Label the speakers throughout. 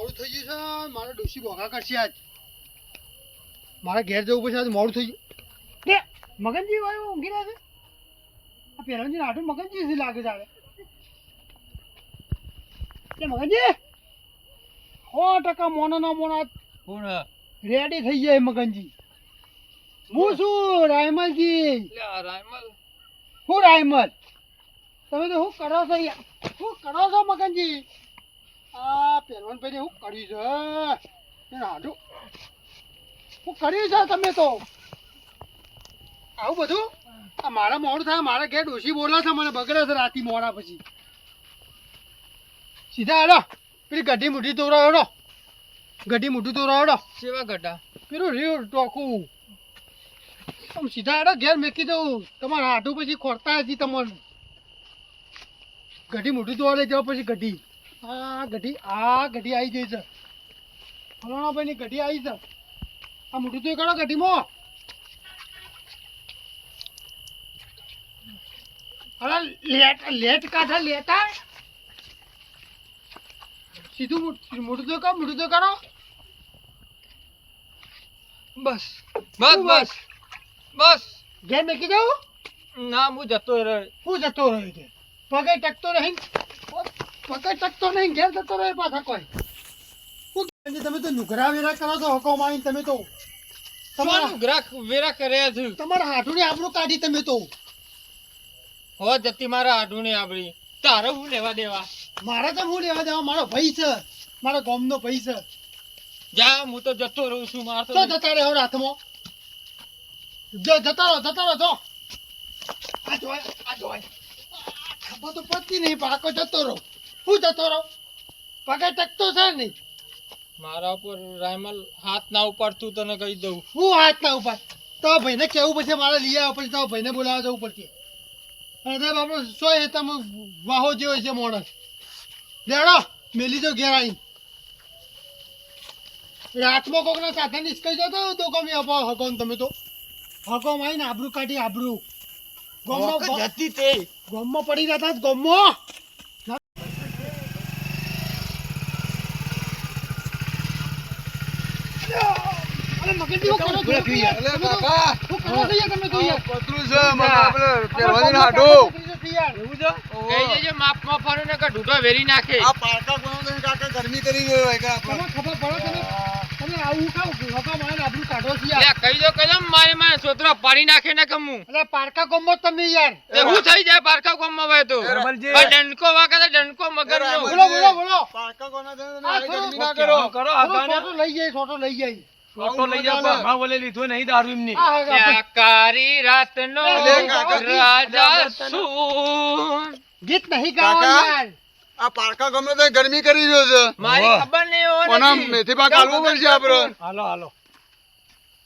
Speaker 1: મોડું થઈ ગયું છે મારે ડોશી બોગા કરશે આજ મારે ઘેર જવું પછી આજ મોડું થઈ ગયું કે મગનજી ભાઈ ઊંઘી રહ્યા છે આ પહેરણજી આટલું મગનજી થી લાગે છે કે મગનજી 100% મોનો નો મોનો
Speaker 2: કોણ
Speaker 1: રેડી થઈ જાય મગનજી હું શું રાયમલજી
Speaker 2: રાયમલ
Speaker 1: હું રાયમલ તમે તો શું કરો છો યાર શું કરો છો મગનજી આ પહેરવાન ભાઈ શું કર્યું છે હાડું શું કર્યું છે તમે તો આવું બધું આ મારા મોડું થાય મારા ઘેર ડોશી બોલે છે મને બગડે છે રાતી મોડા પછી સીધા હેડો પેલી ગઢી મુઠ્ઠી તોરાવ હેડો ગઢી મુઠ્ઠી તોરાવ હેડો
Speaker 2: સેવા ગટા
Speaker 1: પેલું રીવ ટોકું આમ સીધા હેડો ઘેર મેકી દઉં તમારા હાડું પછી ખોરતા હતી તમારે ગઢી મુઠ્ઠી તોરા લઈ જાઓ પછી ગઢી આ ગઢી આવી જાય છે ફલાણા ભાઈની ગઢી આવી છે આ મોટું તો કરો ગઢીમાં અરે લેટ કાઢા લેટા સીધું મોટું તો કરો
Speaker 2: બસ બસ બસ બસ
Speaker 1: ઘેર મેકી દઉં
Speaker 2: ના હું જતો રહ્યો
Speaker 1: હું જતો રહ્યો છે પગે ટકતો નહીં ઘેર જતો રહ્યો પાછા કોઈ તમે તો નુગરા વેરા કરો છો હકો મારી તમે તો
Speaker 2: તમારું ગ્રાહક વેરા કર્યા છે
Speaker 1: તમારા હાથુની આબરૂ કાઢી તમે તો
Speaker 2: હો જતી મારા આઢુને આપડી તારે હું લેવા દેવા
Speaker 1: મારા તો હું લેવા દેવા મારો ભાઈ છે મારા ગામનો ભાઈ છે
Speaker 2: જા હું તો જતો રહું છું માર તો
Speaker 1: તો જતા રહો હાથમાં જો જતા રહો જો આ જોય ખબર તો પડતી નહીં પાકો જતો રહો હું જતો રહો પગે ટકતો છે નહીં
Speaker 2: મારા ઉપર રાયમલ હાથ ના ઉપાડતું તને કહી દઉં
Speaker 1: હું હાથ ના ઉપાડ તો ભાઈને કેવું પડશે મારે લઈ આવવા પડશે તો ભાઈને બોલાવવા જવું પડશે અને બાપડો સોય તમે વાહો જેવો છે માણસ લેડો મેલી જો ઘેર આવી રાતમાં કોકના સાધન નિષ્કઈ જતો તો ગમે અપાવ હકોન તમે તો હકોમ આવીને આબરૂ કાઢી આબરૂ
Speaker 2: જતી તે
Speaker 1: ગોમમાં પડી જતા ગોમમાં અરે મગનજી હું કરો છો
Speaker 3: અલે કાકા
Speaker 1: હું કરો છો યાર તમે તો યાર
Speaker 3: પતરું છે મને આપણે પહેરવાની હાડું
Speaker 2: એવું છે કઈ જજો માપમાં ફરો ને કે ઢૂંઢો વેરી નાખે
Speaker 3: આ પારકા કોનો તો કાકા ગરમી કરી ગયો હે કા
Speaker 1: તમને ખબર પડે તમે આવું ખાવ હકા મારે આબરૂ કાઢો છો યાર
Speaker 2: લે કહી દો કદમ મારે સોતરો પાડી નાખે ને કમું
Speaker 1: અરે પારકા ગોમમાં તમે યાર
Speaker 2: તે હું થઈ જાય પારકા કોમમાં ભાઈ તો ડંકો વાગે તો ડંકો મગર નો
Speaker 1: બોલો
Speaker 3: પારકા કોનો તો ગરમી ના કરો
Speaker 2: કરો
Speaker 1: છોટો લઈ જાય
Speaker 2: ફોટો લઈ જા પણ હા બોલે લીધો નહીં દારૂ એમની કારી રાતનો રાજા શું
Speaker 1: ગીત નહીં ગાવા યાર
Speaker 3: આ પારકા ગમે તો ગરમી કરી રહ્યો છે
Speaker 2: મારી ખબર નહીં હોય
Speaker 3: ઓના મેથી પાક આલવું પડશે આપણે
Speaker 2: હાલો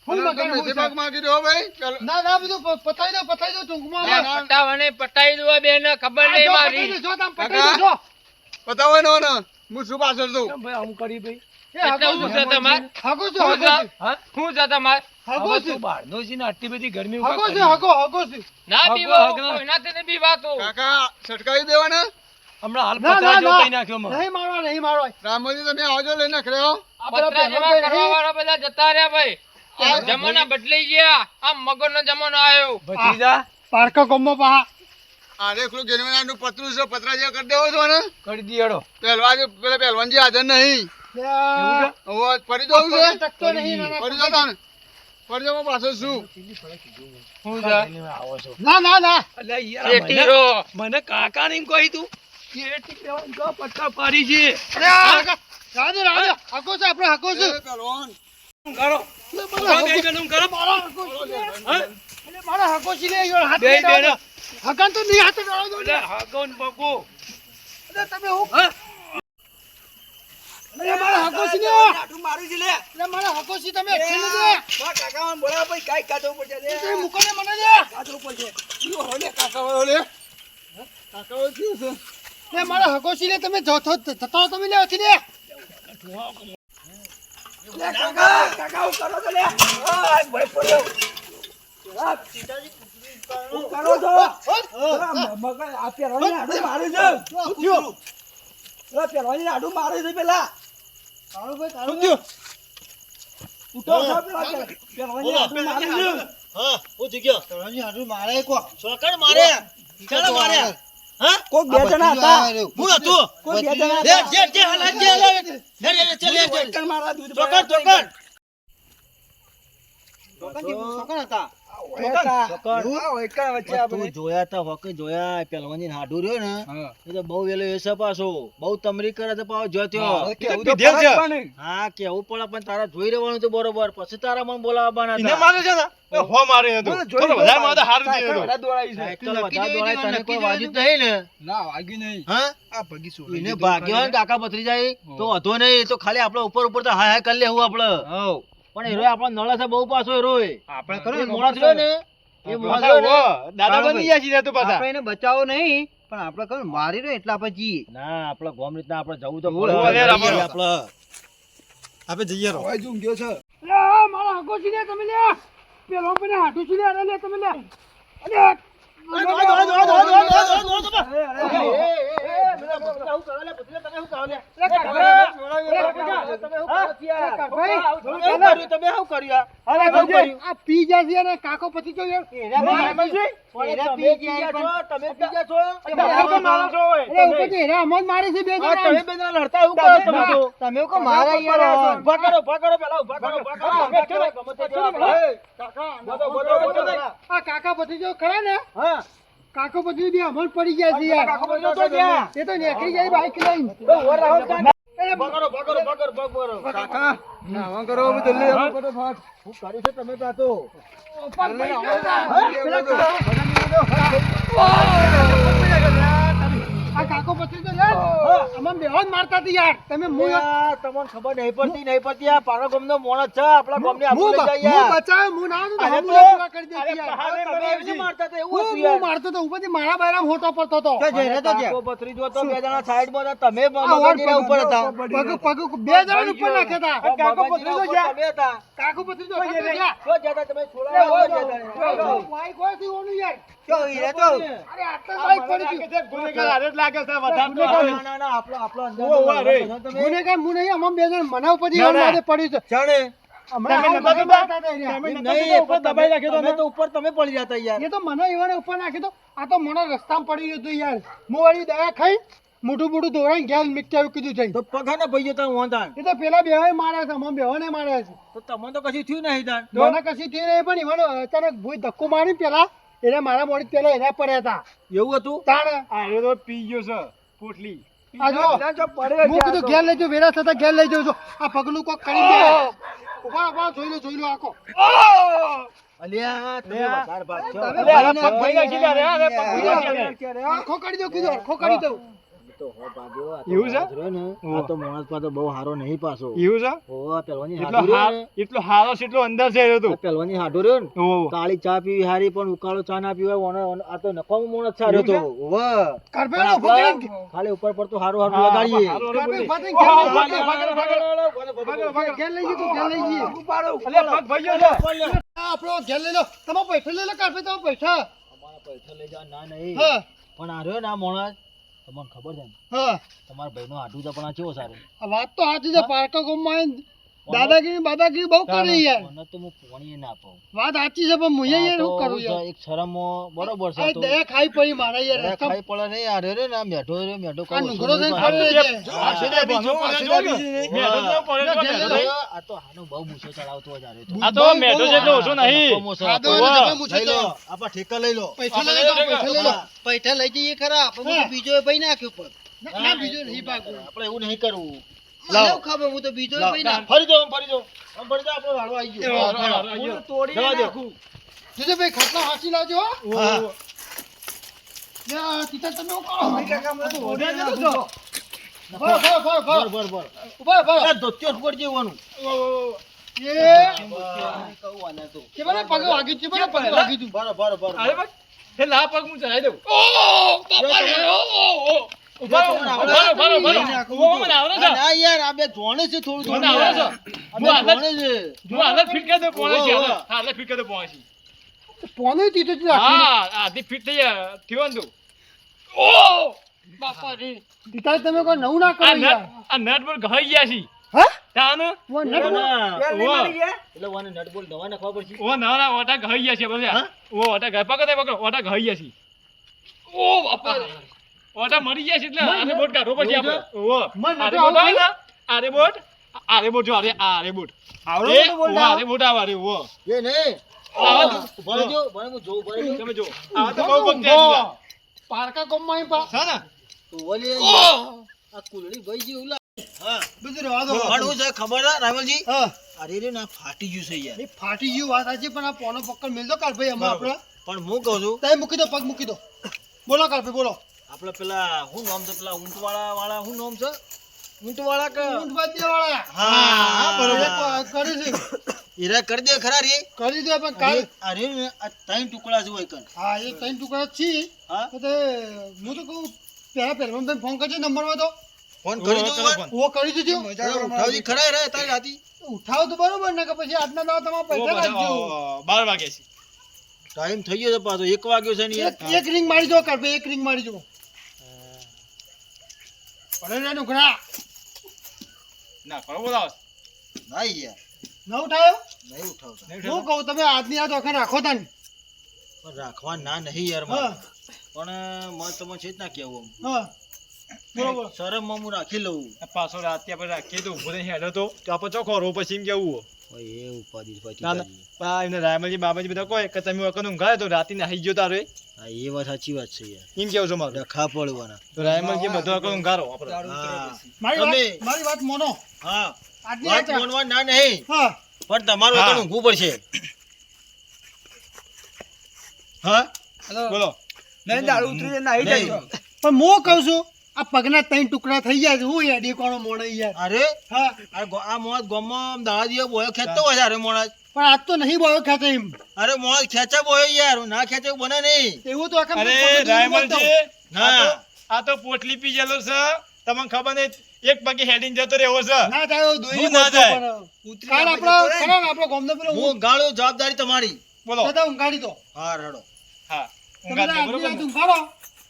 Speaker 1: ફૂલ મગન
Speaker 3: મેથી પાક માંગી દો ભાઈ
Speaker 1: ના બધું પતાઈ દો ટૂંકમાં
Speaker 2: પટાવને પટાઈ દો બેન ખબર નહીં મારી
Speaker 1: જો તમે પતાઈ દો
Speaker 3: બતાવો ને ઓને હું શું પાછળ દઉં
Speaker 2: ભાઈ આમ કરી ભાઈ
Speaker 1: એટલે
Speaker 2: હું છે તમાર
Speaker 1: હગો છે
Speaker 2: હું છે તમાર
Speaker 1: હગો છે
Speaker 2: બહારનો છે ને આટલી બધી ગરમી
Speaker 1: હગો છે
Speaker 2: ના પીવો કોઈના તેને પીવાતો
Speaker 3: કાકા છટકાવી દેવાના
Speaker 2: હમણાં હાલ
Speaker 1: ના
Speaker 2: પતરા જો કઈ નાખ્યો માં
Speaker 1: નહીં મારવા
Speaker 3: રામજી તમે આવજો લઈને ખડ્યો
Speaker 2: પતરા જેવા કરવા વાળા બધા જતા રહ્યા ભાઈ જમાના બદલાઈ ગયા આ મગરનો જમાનો આવ્યો
Speaker 1: ભતીજા પારકા ગોમમાં પા
Speaker 3: આરે ખુલું ગેરવાનાનું પતરું છે પતરા જે કરી દેવો છો ને
Speaker 2: કરી દીયડો
Speaker 3: પહેલવાનજી હાજર નહીં હવે પડી દઉં છે
Speaker 1: ટકતો નહીં
Speaker 3: પડી દો તાને પડી જાવ પાછો શું
Speaker 2: હું જા
Speaker 1: આવો છો ના
Speaker 2: અલે યાર મને કાકા ને કહી તું કેટી કેવા કો પટ્ટા પાડી છે
Speaker 1: અરે રાજો હગો છે આપણે હગો છે
Speaker 3: પહેલવાન
Speaker 2: કરો કરો
Speaker 1: મારા હગો છે લે યો હાથ હગન તો નહીં હાથ ગાળો દો
Speaker 2: અલે હગોન બગો
Speaker 1: અરે તમે હું અરે મારા હગો છે લે
Speaker 2: આટું મારું છે લે
Speaker 1: અરે મારા હગો છે તમે છેલે દે
Speaker 2: બા કાકા મને બોલા ભાઈ કાઈ કાઢો પડશે લે
Speaker 1: તે મુકોને મને દે
Speaker 2: કાઢો પડશે
Speaker 3: શું હોલે કાકા ઓલે કાકા ઓલે શું છે
Speaker 1: લે મારા હગો છે લે તમે જતો તમે લે ઓથી લે
Speaker 2: કાકા હું કરો તો લે આ ભાઈ પડ્યો આ સીતાજી હું કરો તો મગર આ પેરવાની આડું મારે છે પેરવાની આડું મારે છે પેલા
Speaker 1: કાળુભાઈ કાળુભાઈ
Speaker 2: ઉઠો સાહેબ, પહેલવાનજી હાથું મારી લ્યો.
Speaker 4: હા હું જગ્યો
Speaker 1: પહેલવાનજી હાડું મારે કો
Speaker 4: ચોકડ મારે ચાલો મારે હા
Speaker 2: કોક બે જણા હતા.
Speaker 4: હું હતું
Speaker 2: કોક બે જણા
Speaker 4: જે
Speaker 2: હતા.
Speaker 4: જે હાલ જે હાલ ચાલ
Speaker 2: ચોકડ મારા દૂધ
Speaker 4: ચોકડ ચોકડ
Speaker 1: છોકરા હતા
Speaker 4: તું જોયા તા હોકે જોયા પહેલવાનજી હાડું રહ્યો ને એ તો બહુ વેલો એ પાછો બહુ તમરી કરે તો પાછો જો ત્યો
Speaker 2: કેવું તો ફરક પણ.
Speaker 4: હા કેવું પડે પણ તારા જોઈ રહેવાનું તો બરોબર પછી તારા મન બોલાવવાના
Speaker 5: એને
Speaker 4: હતા
Speaker 5: મારે છે ને એ હો મારે હતું
Speaker 2: મને જોઈ
Speaker 5: થોડો વધારે
Speaker 2: ગયો.
Speaker 5: મારે હારું
Speaker 2: સાયકલ
Speaker 5: દીધું
Speaker 2: વધારે દોડાઈ છે.
Speaker 4: સાયકલ વધારે દોડાય તને કોઈ વાગ્યું જ નહીં ને
Speaker 1: ના વાગ્યું નહીં
Speaker 4: હા
Speaker 1: આ ભગી સોળી
Speaker 4: એને ભાગ્યો હોય ને કાકા પથરી જાય તો વધો નહીં એ તો ખાલી આપણે ઉપર ઉપર તો હાય હાય કરી લેવું આપણે પણ હેરો આપણો નળ છે બહુ પાછો હેરો
Speaker 1: આપણે
Speaker 4: એ મોણસ રહ્યો ને એ મોણસ રહ્યો ને
Speaker 5: દાદા બની ગયા છીએ તું પાછા
Speaker 1: આપણે એને બચાવો નહીં પણ આપણે કહું મારી રહ્યો એટલે આપણે જઈએ
Speaker 4: ના આપણે ગોમ રીતના આપણે જવું તો
Speaker 5: ઓય, ઓય, રામા.
Speaker 4: આપણે
Speaker 1: આપણે જઈએ રહો
Speaker 2: હવે ઊંઘ ગયો છે.
Speaker 1: મારા હગો છે લે તમે લે પેલો મને હાડું છે લે અરે લે તમે લે અરે આ પી ગયા છે અને કાકો પછી તો યાર પી ગયા તમે પી ગયા છો અરે ઉપર હેરા અમન મારી છે બે જણા
Speaker 4: તમે બે જણા લડતા એવું કરો તમે તો
Speaker 1: તમે કો મારા યાર
Speaker 4: ઉભા કરો પેલા ઉભા કરો
Speaker 1: આ કાકા પછી જો ખરા ને
Speaker 4: હા
Speaker 1: કાકો પછી બી અમલ પડી ગયા છે યાર
Speaker 4: કાકો પછી તો ગયા.
Speaker 1: એ તો નીકળી જાય બાઈક લઈને
Speaker 4: કાકા
Speaker 2: નાવા કરો હવે જલ્દી આવો ફટાફટ.
Speaker 4: હું કરી છે તમે તો આ તો
Speaker 1: આ કાકો પછી તો યાર અમન બેહોન મારતા હતી યાર તમે
Speaker 4: તમને ખબર નહીં પડતી આ પારો ગામનો મોણસ છે આપણા ગામની આબરૂ લઈ જાય યાર.
Speaker 1: બચાવ હું ના તો
Speaker 4: અરે
Speaker 1: હમ
Speaker 4: તો-
Speaker 1: પૂરા કરી દેતી યાર
Speaker 4: તમે એવી રીતે મારતા હતા, એવું હતું
Speaker 1: હું
Speaker 4: યાર.
Speaker 1: મારતો તો ઉપરથી મારા બાયરા મોટો પડતો તો
Speaker 4: કાકો ભત્રીજો તો બે જણા સાઈડમાં હતા, તમે
Speaker 1: આ
Speaker 4: મગજના ઉપર હતા.
Speaker 1: પગ બે જણા ઉપર નાખ્યા હતા
Speaker 4: કાકો ભત્રીજો જ્યાં. તમે હતા.
Speaker 1: કાકો પછી તો ગયા
Speaker 4: જો જ્યાં હતા તમે છોડાવવા જો જ્યાં હતા.
Speaker 1: બાઈક હોય થી ઓનું યાર
Speaker 4: અરે
Speaker 1: અરે આટલા બાઈક પડી ગયું
Speaker 5: ગુનેગાર હારે જ લાગે છે વધારે તો
Speaker 4: ના, ના, આપણો અંદર
Speaker 5: ઉભા રે.
Speaker 4: તમે
Speaker 1: ગુનેગાર હું નહીં અમમ બે જણ મનાવ પછી
Speaker 5: ના, ના.
Speaker 1: માથે પડ્યું છે
Speaker 4: જાણે
Speaker 1: હમણાં
Speaker 5: તમે
Speaker 1: હાલ
Speaker 5: નતા
Speaker 1: મને
Speaker 5: જોતા?
Speaker 1: મારતા હતા યાર.
Speaker 5: તમે નતા
Speaker 4: નહીં,
Speaker 5: જોતા? ઉપર
Speaker 4: પણ
Speaker 5: દબાઈ રાખ્યો તો
Speaker 4: તમે
Speaker 5: ને?
Speaker 4: તો ઉપર તમે પડી જતા યાર.
Speaker 1: એ તો મને એવાને ઉપર નાખી તો આ તો મને રસ્તામાં પડી ગયું હતું યાર હું વાળી દયા ખાઈ મોટું મોટું દોરાઈને ઘેર મિક્ચાયું કીધું છે
Speaker 4: તો પગાને ભાઈઓ તમે વાંધા.
Speaker 1: એ તો પેલા બેવાય માર્યા છે અમમ બેવાને માર્યા છે
Speaker 4: તો તમને તો કશું થયું નહીં તાન.
Speaker 1: મને કશી થઈ નહીં પણ એવાનો અચાનક ભૂઈ ધક્કો મારી પેલા એને મારા મોડી પેલા એના પડ્યા હતા
Speaker 4: એવું હતું
Speaker 1: તાણે
Speaker 5: આરે તો પી ગયો છે પોટલી
Speaker 1: આ જો
Speaker 2: જો પડે
Speaker 1: હું કીધું ઘેર લઈ જાઉં વેરા થતા ઘેર લઈ જાઉં છું આ પગલું કોક કરી દે ઉભા ઉભા જોઈ લો આખો
Speaker 4: અલ્યા તમે વધારે ભાગ છો.
Speaker 1: તમે
Speaker 5: અરે આ પગ ભાઈ નાખી દે, અરે આ પગ ભાઈ નાખી દે.
Speaker 1: આખો કરી દો કીધું આખો કરી દઉં
Speaker 4: તો હો ભાગ્યો. આ તો
Speaker 5: એવું છે?
Speaker 4: માણસ રહ્યો ને, આ તો માણસ પાછો બહુ હારો નહીં પાછો.
Speaker 5: એવું છે
Speaker 4: ઓવા પહેલવાની
Speaker 5: એટલો
Speaker 4: હાડું રહ્યો ને,
Speaker 5: એટલો હારો છે એટલો અંદર છે એ તો
Speaker 4: આ પહેલવાની હાડું રહ્યો ને,
Speaker 5: ઓહો.
Speaker 4: કાળી ચા પીવી હારી પણ ઉકાળો ચા ના પીવાય આ તો નકામો માણસ છે રહ્યો તો. ઓવા.
Speaker 1: કરપેલો
Speaker 4: પણ
Speaker 1: ઉભો કરીને
Speaker 4: આપણે ખાલી ઉપર પર તો હારું હારું
Speaker 5: હા,
Speaker 4: લગાડીએ.
Speaker 5: હારું હારું
Speaker 1: કરપે
Speaker 5: બોલી.
Speaker 1: ઉભા થઈને
Speaker 5: ઓહો,
Speaker 1: ઘેર લઈ
Speaker 5: ભાગો,
Speaker 1: જઈએ.
Speaker 5: ભાગો,
Speaker 1: ઘેર લઈ જઈએ તું ઘેર લઈ જઈએ
Speaker 5: અલ્યા પગ ભાઈ ગયો છે.
Speaker 1: આ આપણો ઘેર લઈ લો તમે પૈસા લઈ લો કરપે તમે પૈસા
Speaker 4: અમારા પૈસા લઈ જા ના નહીં.
Speaker 1: હા
Speaker 4: પણ આ રહ્યો ને આ માણસ, તમને ખબર છે ને,
Speaker 1: હા
Speaker 4: તમારા ભાઈનો હાડું છે પણ આ કેવો સારું.
Speaker 1: આ વાત તો સાચી છે પારકા ગામમાં આવીને દાદાગીરી બહુ કરી યાર
Speaker 4: મને તો હું પોણીએ ના પાઉં.
Speaker 1: વાત સાચી છે પણ હું યાર
Speaker 4: આ તો
Speaker 1: શું કરું
Speaker 4: છે,
Speaker 1: યાર
Speaker 4: એક શરમમાં બરોબર છે
Speaker 1: આ
Speaker 4: તો.
Speaker 1: દયા ખાઈ પડી મારા યાર
Speaker 4: અરે
Speaker 1: રસ્તા
Speaker 4: ખાઈ પડે નહીં, આ રહ્યો ને આ મેઠો રહ્યો, મેઠો
Speaker 1: આ
Speaker 4: કહું
Speaker 1: નુંગરો
Speaker 4: છું,
Speaker 1: થઈને
Speaker 4: હા.
Speaker 1: ફરી જાય.
Speaker 4: હા.
Speaker 5: આ બીજો પડ્યો જો ને. મેઠો જો પડ્યો જો ને.
Speaker 4: આ તો આનો બહુ મૂછો ચડાવતો જ આ રહ્યો તો.
Speaker 5: આ તો મેઠો છે એટલો ઓછો નહીં.
Speaker 4: નકામો છે.
Speaker 1: ખાધો
Speaker 5: ઓવા.
Speaker 1: એને તમે મૂછો
Speaker 4: લઈ લો,
Speaker 1: તો.
Speaker 4: આપણા ઠેકા લઈ લો.
Speaker 1: પૈસા લઈ લો પૈસા લઈ લો
Speaker 4: હા.
Speaker 1: પૈસા લઈ જઈએ ખરા પણ હું તો બીજો ભાઈ નાખ્યો પર ના બીજો નહીં પાકું
Speaker 4: આપણે એવું નહીં કરવું.
Speaker 1: મને એવું ખબર હું તો બીજો ભાઈ ના
Speaker 4: ફરી જાઓ, ફરી જાઓ. આમ ફરી જાઓ, આપણો વાળો આવી ગયો.
Speaker 5: હા, હા, હા,
Speaker 4: હું તો
Speaker 5: હા.
Speaker 4: તોડી
Speaker 5: જવા દો.
Speaker 4: નાખું.
Speaker 1: જોજો ભાઈ ખાટલા હાંસી લાવજો હો
Speaker 4: હા.
Speaker 1: યા તીતા તમે ઉભા
Speaker 4: ભર, ભર, ભર.
Speaker 1: ઉભા
Speaker 4: આ ધોતિયો ઉપર જેવાનું.
Speaker 1: એ
Speaker 4: કહું આને તો.
Speaker 1: કે મને પગ વાગી છે મને પગ વાગી તું
Speaker 4: ભર, ભર, ભર,
Speaker 5: અરે
Speaker 4: ભર.
Speaker 5: બસ એ લા પગ હું ચડાઈ દઉં.
Speaker 4: જો
Speaker 5: ઉભા રહો,
Speaker 4: તમને
Speaker 5: ઉભા રહો, ઉભા રહો, ઉભા રહો.
Speaker 4: લઈને આખું
Speaker 5: ઉભા મને આવડે છે.
Speaker 4: ના યાર, આ બે જોણે છે થોડું
Speaker 5: મને આવડે છે.
Speaker 4: આ બે જોણે છે.
Speaker 5: જો હાલત ફિટ કરી દો પોણે છે
Speaker 4: ઓહો.
Speaker 5: હાલત. હા, હાલત ફિટ કરી દો પોણે છે.
Speaker 1: પોને તીતો જ રાખી
Speaker 5: હા આધી ફિટ થઈ જાય થયો ને તું.
Speaker 1: બાપા રે તીતા તમે કોઈ નવું ના કરો યાર
Speaker 5: આ નટ પર ઘાઈ ગયા છે.
Speaker 1: હા
Speaker 5: તાન
Speaker 1: વો નટ બોલ.
Speaker 2: પેલ નહીં મારી ગયા?
Speaker 4: એટલે વાને નટ બોલ દવા નાખવા પડશે
Speaker 5: ઓ ના ના ઓટા ગઈ ગયા છે બધા ઓ ઓટા ગઈ પકડે પકડો ઓટા ગઈ ગયા છે ઓ બાપા ઓટા મરી ગયા છે એટલે આરે બોટ કાઢો પછી આપણે ઓ
Speaker 1: મન
Speaker 5: આરે
Speaker 1: નતો
Speaker 5: બોટ
Speaker 1: આવતું?
Speaker 5: આવે ને આરે બોટ જો આરે બોટ
Speaker 2: આવડો
Speaker 5: એ
Speaker 2: બધો બોલતા
Speaker 5: આરે બોટ આવે આરે ઓ
Speaker 4: એ નહીં
Speaker 5: આવા
Speaker 4: ભરે જો ભરે હું જોઉં ભરે જો
Speaker 5: તમે જો આ તો બહુ ભક્તિ
Speaker 1: વો.
Speaker 5: આ
Speaker 1: પારકા ગોમમાં ઈ પા.
Speaker 5: છે ને
Speaker 4: તો ઓલી આ કુલડી ભાઈ જી ઉલા હા
Speaker 1: બધું રહેવા દો.
Speaker 4: પણ હું છે ખબર છે રાવલજી
Speaker 1: હા.
Speaker 4: અરે રે ના ફાટી ગયું છે યાર
Speaker 1: એ ફાટી ગયું વાત સાચી પણ આ પોનો પકડ મેલ દો કાલ ભાઈ અમે આપણે
Speaker 4: પણ હું કહું છું
Speaker 1: તઈ મૂકી દો પગ મૂકી દો. બોલો કાલ ભાઈ બોલો.
Speaker 4: આપણે પેલા શું નામ છે પેલા ઊંટવાળા વાળા શું નામ છે ઊંટવાળા કે
Speaker 1: ઊંટવાદ દેવાળા.
Speaker 4: હા બરોબર
Speaker 1: એક કરી છે.
Speaker 4: હીરા કરી દે ખરા રે
Speaker 1: કરી દો પણ કાલ.
Speaker 4: અરે ને આ ત્રણ ટુકડા છે હોય કન
Speaker 1: હા એ ત્રણ ટુકડા જ છે.
Speaker 4: હા
Speaker 1: તો તે હું તો કહું પહેલા તમે ફોન કરજો નંબરમાં તો
Speaker 4: ફોન કરી દો વાર
Speaker 1: ઓ કરી દેજો.
Speaker 4: ઉઠાવજી ખરા રે તારી રાતી
Speaker 1: ઉઠાવો તો બરોબર ને કે પછી આજના દાવા તમારે પૈસા રાખજો.
Speaker 5: 12 વાગે છે
Speaker 4: ટાઈમ થઈ ગયો છે પાછો 1 વાગ્યો છે ને યાર
Speaker 1: એક રિંગ મારી દો કાલ ભાઈ એક રિંગ મારી દો. ભલે ને નુકડા
Speaker 5: ના કરો બોલાવ
Speaker 4: ના યાર
Speaker 1: ન ઉઠાયો.
Speaker 4: નહીં ઉઠાવતા
Speaker 1: હું કહું તમે આજની આ દોખા રાખો તા ને.
Speaker 4: પણ રાખવા ના નહીં યાર
Speaker 1: હા
Speaker 4: મારે પણ મને તમે છે જ ના કેવું
Speaker 1: હા બરોબર.
Speaker 4: શરમ માં હું રાખી લઉં
Speaker 5: પાછો રાતે આપણે રાખીએ તો ઉભો નહીં હેડો તો આપણે ચોખ્ખો રો પછી એમ કેવું
Speaker 4: ઓય એ ઉપાડી
Speaker 5: ના ના એમને રાયમલજી બાબાજી બધા કોઈ કે તમે વખત ઊંઘાય તો રાતે નાહી ગયો તારે
Speaker 4: હા એ વાત સાચી વાત છે યાર
Speaker 5: એમ કેવું છો મારું
Speaker 4: ડખા પડવાના
Speaker 5: તો રાયમલજી બધો વખત ઊંઘારો આપણે
Speaker 4: હા
Speaker 1: મારી વાત મોનો.
Speaker 4: હા
Speaker 1: આજની
Speaker 4: વાત
Speaker 1: આ
Speaker 4: માનવા ના નહીં
Speaker 1: હા
Speaker 4: પણ તમારું
Speaker 5: હા.
Speaker 4: વતન ઊંઘવું પડશે હા
Speaker 5: બોલો
Speaker 2: નહીં દારૂ ઉતરી જાય, નાહી જાય.
Speaker 4: નહીં.
Speaker 1: પણ હું કહું છું આ પગના ત્રણ ટુકડા થઈ ગયા છે. હું યાર કોણો મોડે યાર.
Speaker 4: અરે
Speaker 1: હા
Speaker 4: આ મોત ગોમમાં દાડા દિવસ બોયો ખેંચતો હોય છે અરે મોણસ
Speaker 1: પણ આજ તો નહીં બોયો ખાતે એમ.
Speaker 4: અરે મોણસ ખેંચા બોયો યાર ના ખેંચે એવું બને નહીં
Speaker 1: એવું તો આખા
Speaker 5: અરે
Speaker 1: પગ દૂર બોલતો.
Speaker 5: રાયમલજી
Speaker 4: ના.
Speaker 5: આ તો પોટલી પી ગયેલો છે તમને ખબર નહીં એક પગે હેડીને જતો રહેવો છે
Speaker 1: ના થાય એવું દોરી
Speaker 5: શું ના
Speaker 1: બોલતો
Speaker 5: થાય?
Speaker 1: પણ.
Speaker 2: ઉતરી
Speaker 1: કાલ
Speaker 2: જાય
Speaker 1: આપણો
Speaker 2: પછી તો
Speaker 1: ખરા ને આપણો ગામનો પેલો
Speaker 4: હું ગાળો જવાબદારી તમારી
Speaker 5: બોલો
Speaker 1: દાદા ઊંઘાડી દો.
Speaker 4: હા રડો
Speaker 5: હા
Speaker 1: તમે
Speaker 5: ઊંઘાડ દે,
Speaker 1: આજની
Speaker 5: બરોબર
Speaker 1: રાત
Speaker 5: ને?
Speaker 1: ઊંઘાડો.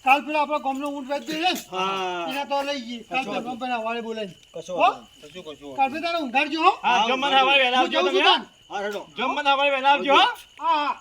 Speaker 1: કાલ પેલો આપણો ગામનો ઊંટ વેચી દે ને.
Speaker 4: હા
Speaker 1: એના તો લઈ જઈએ. કાલ પેલો પેલા વાળે બોલાવી.
Speaker 4: કશો
Speaker 1: હો?
Speaker 4: વાંધો નહીં. કશું કશું
Speaker 1: કાલ પેલા તારે ઊંઘાડજો હો.
Speaker 5: હા જમવાના હવારે વહેલા
Speaker 1: હું
Speaker 5: આવજો
Speaker 1: જઉં છું
Speaker 5: તમે
Speaker 1: તાન.
Speaker 4: હા રડો
Speaker 5: જમવાના હવારે વહેલા આવજો હા
Speaker 1: હા હા